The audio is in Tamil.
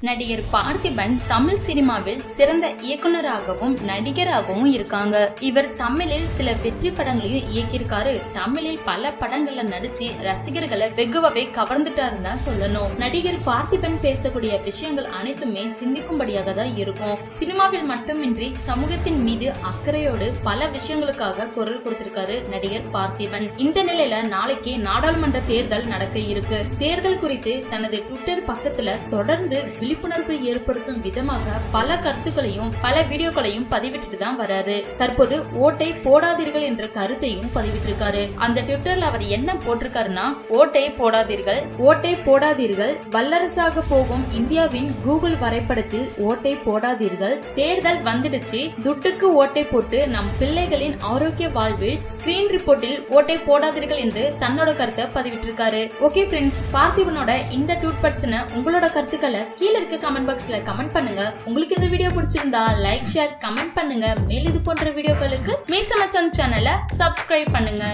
நடிகர் பார்த்திபன் தமிழ் சினிமாவில் சிறந்த இயக்குனராகவும் நடிகராகவும் இருக்காங்க. இவர் தமிழில் சில வெற்றி படங்களையும் இயக்கியிருக்காரு. தமிழில் பல படங்கள்ல நடிச்சு ரசிகர்களை வெகுவாவே கவர்ந்துட்டாருன்னு தான் சொல்லணும். நடிகர் பார்த்திபன் பேசக்கூடிய விஷயங்கள் அனைத்துமே சிந்திக்கும்படியாக தான் இருக்கும். சினிமாவில் மட்டுமின்றி சமூகத்தின் மீது அக்கறையோடு பல விஷயங்களுக்காக குரல் கொடுத்திருக்காரு நடிகர் பார்த்திபன். இந்த நிலையில நாளைக்கு நாடாளுமன்ற தேர்தல் நடக்க இருக்கு. தேர்தல் குறித்து தனது ட்விட்டர் பக்கத்துல தொடர்ந்து விழிப்புணர்வு ஏற்படுத்தும் விதமாக பல கருத்துக்களையும் பல வீடியோக்களையும் பதிவிட்டு தான் வராரு. தற்போது ஓட்டை போடாதீர்கள் என்ற கருத்தையும் பதிவிட்டிருக்காரு. அந்த ட்விட்டர்ல அவர் என்ன போட்டிருக்காருன்னா, ஓட்டை போடாதீர்கள், வல்லரசாக போகும் இந்தியாவின் கூகுள் வரைபடத்தில் ஓட்டை போடாதீர்கள், தேர்தல் வந்துடுச்சு, துட்டுக்கு ஓட்டை போட்டு நம் பிள்ளைகளின் ஆரோக்கிய வாழ்வில் ஸ்கிரீன் ரிப்போர்ட்டில் ஓட்டை போடாதீர்கள் என்று தன்னோட கருத்தை பதிவிட்டிருக்காரு. ஓகே ஃப்ரெண்ட்ஸ், பார்த்திபனோட இந்த ட்வீட் பத்தின உங்களோட கருத்துக்களை கீழ இருக்க கமெண்ட் பாக்ஸ்ல கமெண்ட் பண்ணுங்க. உங்களுக்கு இந்த வீடியோ பிடிச்சிருந்தா லைக், ஷேர், கமெண்ட் பண்ணுங்க. மேலும் இது போன்ற வீடியோக்களுக்கு மீச மச்சான் சேனலை சப்ஸ்கிரைப் பண்ணுங்க.